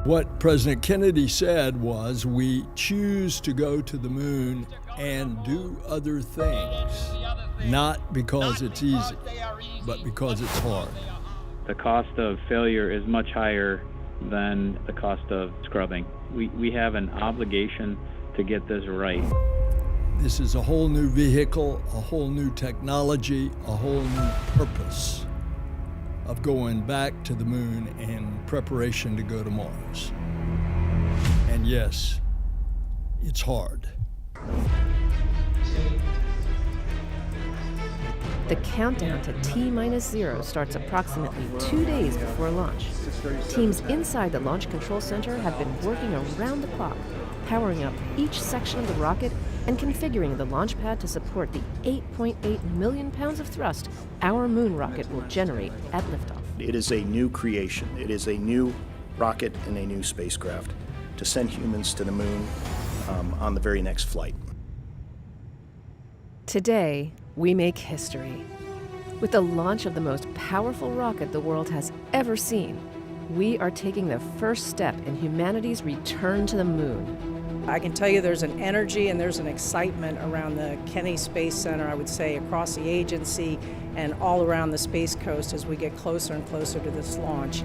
What President Kennedy said was, we choose to go to the moon and do other things, not because it's easy, but because it's hard. The cost of failure is much higher than the cost of scrubbing. We have an obligation to get this right. This is a whole new vehicle, a whole new technology, a whole new purpose of going back to the moon in preparation to go to Mars. And yes, it's hard. The countdown to T-0 starts approximately 2 days before launch. Teams inside the Launch Control Center have been working around the clock, powering up each section of the rocket and configuring the launch pad to support the 8.8 million pounds of thrust our moon rocket will generate at liftoff. It is a new creation. It is a new rocket and a new spacecraft to send humans to the moon on the very next flight. Today, we make history. With the launch of the most powerful rocket the world has ever seen, we are taking the first step in humanity's return to the moon. I can tell you there's an energy and there's an excitement around the Kennedy Space Center, I would say, across the agency and all around the Space Coast as we get closer and closer to this launch.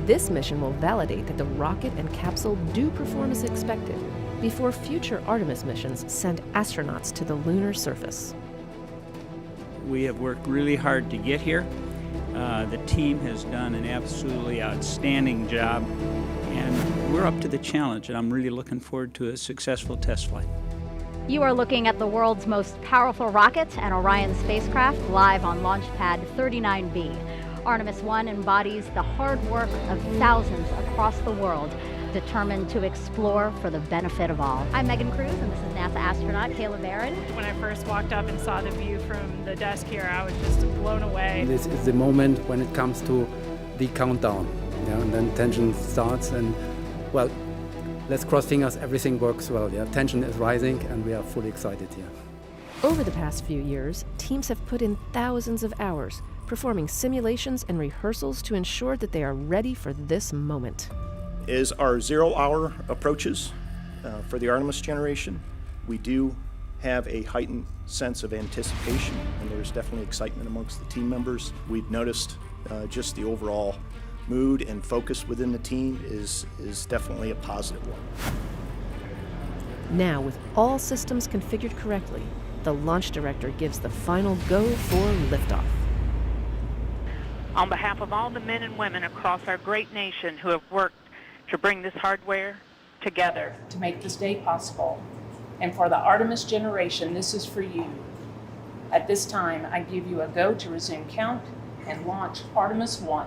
This mission will validate that the rocket and capsule do perform as expected before future Artemis missions send astronauts to the lunar surface. We have worked really hard to get here. The team has done an absolutely outstanding job, and we're up to the challenge, and I'm really looking forward to a successful test flight. You are looking at the world's most powerful rocket and Orion spacecraft live on Launch Pad 39B. Artemis 1 embodies the hard work of thousands across the world determined to explore for the benefit of all. I'm Megan Cruz, and this is NASA astronaut Kayla Barron. When I first walked up and saw the view from the desk here, I was just blown away. This is the moment when it comes to the countdown, and then tension starts, and well, let's cross fingers, everything works well. Tension is rising, and we are fully excited here. Over the past few years, teams have put in thousands of hours performing simulations and rehearsals to ensure that they are ready for this moment. As our 0 hour approaches for the Artemis generation, we do have a heightened sense of anticipation, and there's definitely excitement amongst the team members. We've noticed just the overall mood and focus within the team is definitely a positive one. Now, with all systems configured correctly, the launch director gives the final go for liftoff. On behalf of all the men and women across our great nation who have worked to bring this hardware together to make this day possible, and for the Artemis generation, this is for you. At this time, I give you a go to resume count and launch Artemis 1.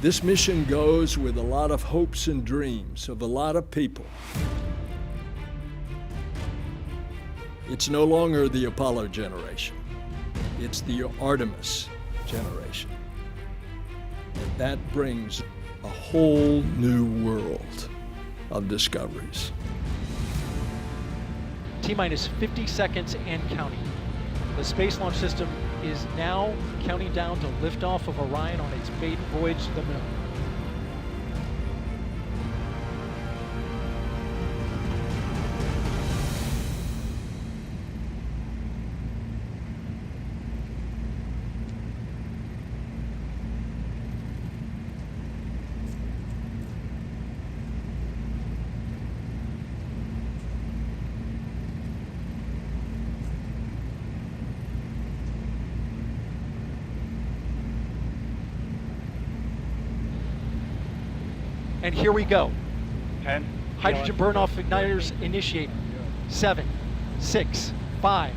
This mission goes with a lot of hopes and dreams of a lot of people. It's no longer the Apollo generation. It's the Artemis generation. And that brings a whole new world of discoveries. T-minus 50 seconds and counting. The Space Launch System is now counting down to liftoff of Orion on its maiden voyage to the moon. And here we go. 10. Hydrogen burn-off igniters initiated. 7, 6, 5.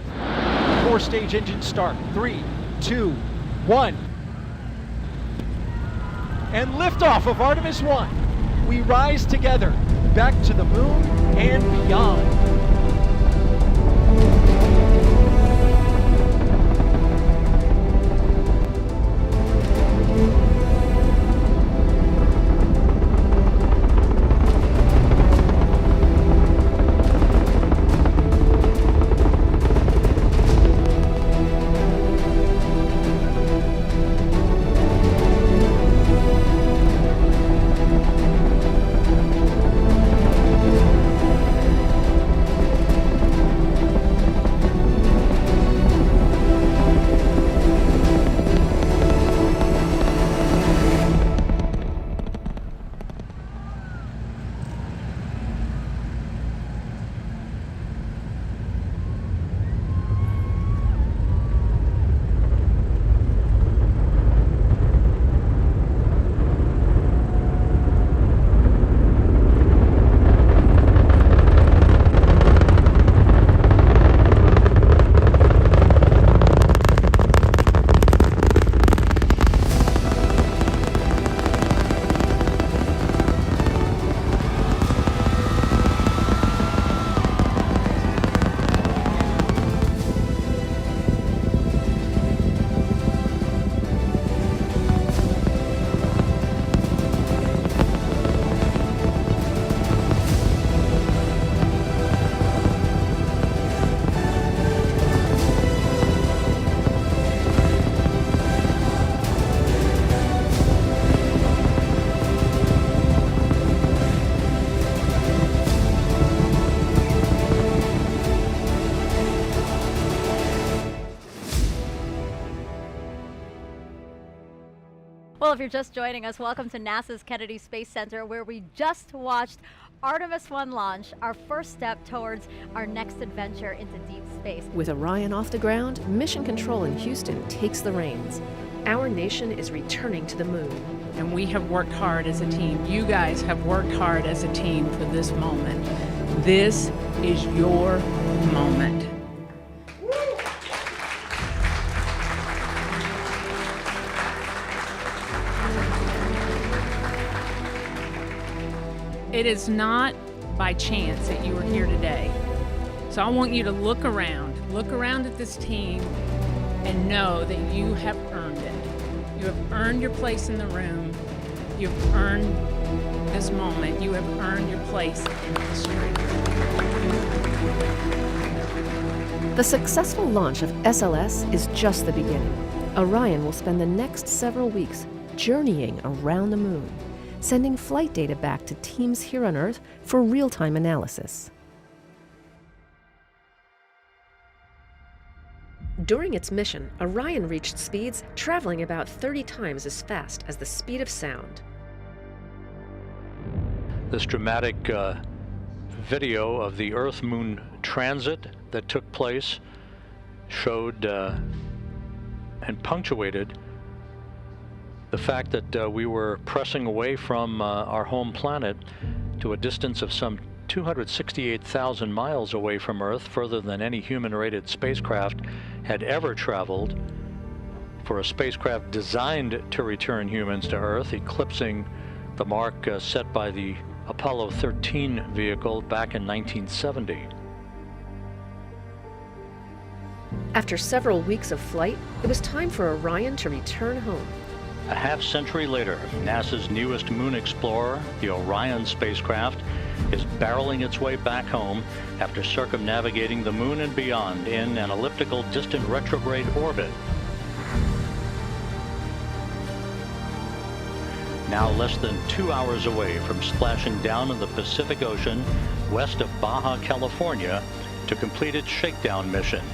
4-stage engine start. 3, 2, 1. And liftoff of Artemis 1. We rise together back to the moon and beyond. if you're just joining us, welcome to NASA's Kennedy Space Center, where we just watched Artemis 1 launch, our first step towards our next adventure into deep space. With Orion off the ground, Mission Control in Houston takes the reins. Our nation is returning to the moon. And we have worked hard as a team. You guys have worked hard as a team for this moment. This is your moment. It is not by chance that you are here today. So I want you to look around at this team and know that you have earned it. You have earned your place in the room. You have earned this moment. You have earned your place in history. The successful launch of SLS is just the beginning. Orion will spend the next several weeks journeying around the moon, sending flight data back to teams here on Earth for real-time analysis. During its mission, Orion reached speeds traveling about 30 times as fast as the speed of sound. This dramatic video of the Earth-Moon transit that took place showed and punctuated the fact that we were pressing away from our home planet to a distance of some 268,000 miles away from Earth, further than any human-rated spacecraft had ever traveled, for a spacecraft designed to return humans to Earth, eclipsing the mark set by the Apollo 13 vehicle back in 1970. After several weeks of flight, it was time for Orion to return home. A half-century later, NASA's newest moon explorer, the Orion spacecraft, is barreling its way back home after circumnavigating the moon and beyond in an elliptical distant retrograde orbit. Now less than 2 hours away from splashing down in the Pacific Ocean west of Baja, California, to complete its shakedown mission.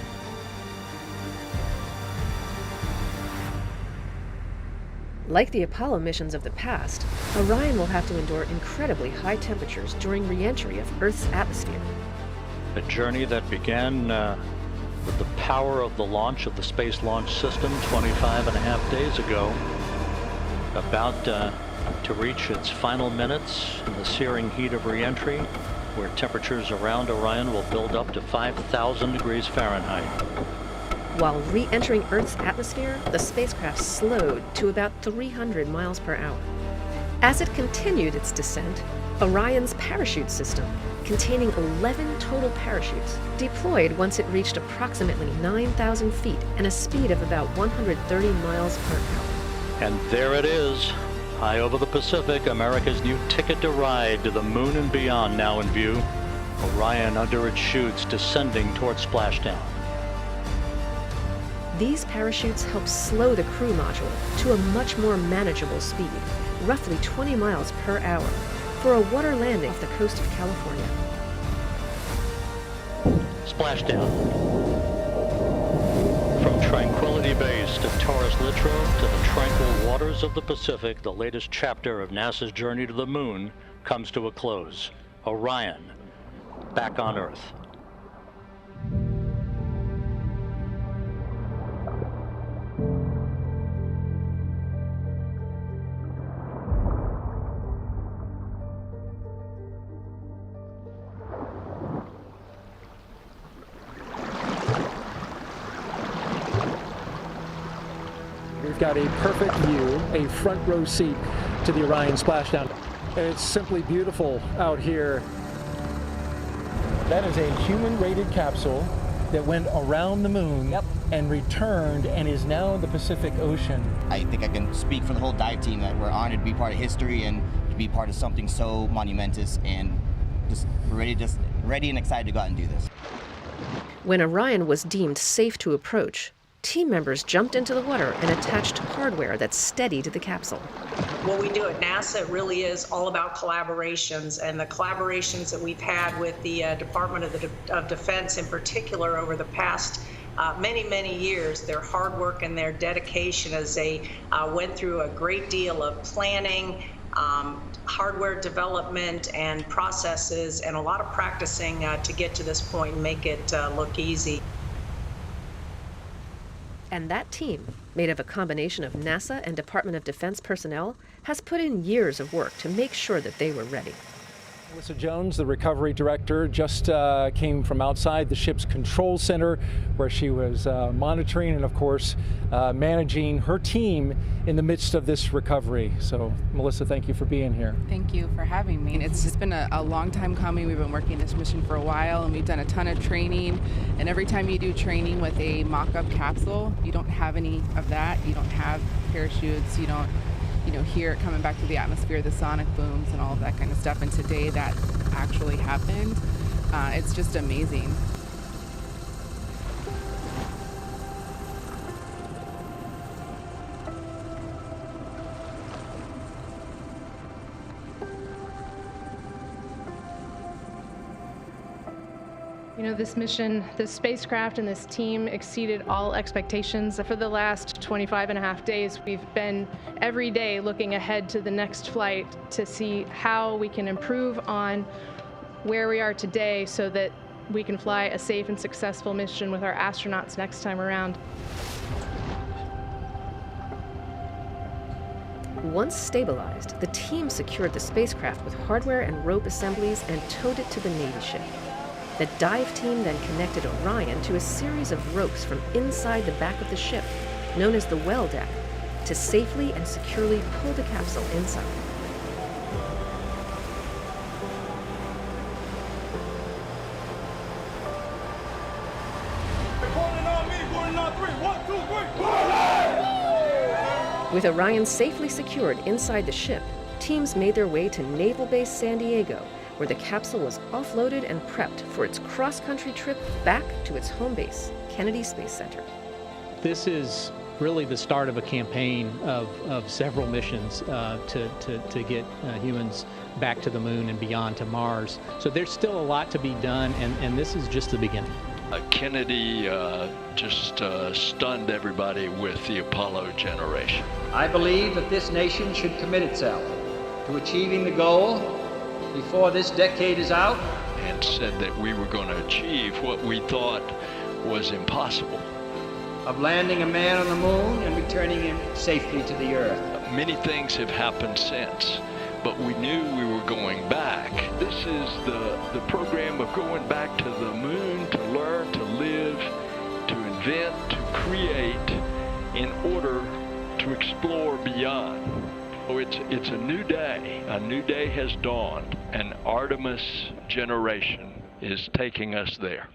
Like the Apollo missions of the past, Orion will have to endure incredibly high temperatures during re-entry of Earth's atmosphere. A journey that began with the power of the launch of the Space Launch System 25.5 days ago, about to reach its final minutes in the searing heat of re-entry, where temperatures around Orion will build up to 5,000 degrees Fahrenheit. While re-entering Earth's atmosphere, the spacecraft slowed to about 300 miles per hour. As it continued its descent, Orion's parachute system, containing 11 total parachutes, deployed once it reached approximately 9,000 feet and a speed of about 130 miles per hour. And there it is, high over the Pacific, America's new ticket to ride to the moon and beyond now in view. Orion under its chutes descending towards splashdown. These parachutes help slow the crew module to a much more manageable speed, roughly 20 miles per hour, for a water landing off the coast of California. Splashdown. From Tranquility Base to Taurus Littrow to the tranquil waters of the Pacific, the latest chapter of NASA's journey to the moon comes to a close. Orion, back on Earth. We've got a perfect view, a front row seat to the Orion splashdown. And it's simply beautiful out here. That is a human-rated capsule that went around the moon and returned and is now in the Pacific Ocean. I think I can speak for the whole dive team that we're honored to be part of history and to be part of something so monumentous, and just ready and excited to go out and do this. When Orion was deemed safe to approach, team members jumped into the water and attached hardware that steadied the capsule. What we do at NASA really is all about collaborations, and the collaborations that we've had with the Department of Defense in particular over the past many, many years, their hard work and their dedication as they went through a great deal of planning, hardware development and processes, and a lot of practicing to get to this point and make it look easy. And that team, made of a combination of NASA and Department of Defense personnel, has put in years of work to make sure that they were ready. Melissa Jones, the recovery director, just came from outside the ship's control center where she was monitoring and, of course, managing her team in the midst of this recovery. So, Melissa, thank you for being here. Thank you for having me. It's just been a long time coming. We've been working this mission for a while, and we've done a ton of training. And every time you do training with a mock-up capsule, you don't have any of that. You don't have parachutes. You don't hear it coming back to the atmosphere, the sonic booms and all of that kind of stuff. And today that actually happened. It's just amazing. You know, this mission, this spacecraft and this team exceeded all expectations. For the last 25.5 days, we've been every day looking ahead to the next flight to see how we can improve on where we are today so that we can fly a safe and successful mission with our astronauts next time around. Once stabilized, the team secured the spacecraft with hardware and rope assemblies and towed it to the Navy ship. The dive team then connected Orion to a series of ropes from inside the back of the ship, known as the well deck, to safely and securely pull the capsule inside. With Orion safely secured inside the ship, teams made their way to Naval Base San Diego, where the capsule was offloaded and prepped for its cross-country trip back to its home base, Kennedy Space Center. This is really the start of a campaign of several missions to get humans back to the moon and beyond to Mars. So there's still a lot to be done, and this is just the beginning. Kennedy just stunned everybody with the Apollo generation. I believe that this nation should commit itself to achieving the goal before this decade is out. And said that we were going to achieve what we thought was impossible. Of landing a man on the moon and returning him safely to the Earth. Many things have happened since, but we knew we were going back. This is the program of going back to the moon to learn, to live, to invent, to create in order to explore beyond. So it's a new day. A new day has dawned, and Artemis generation is taking us there.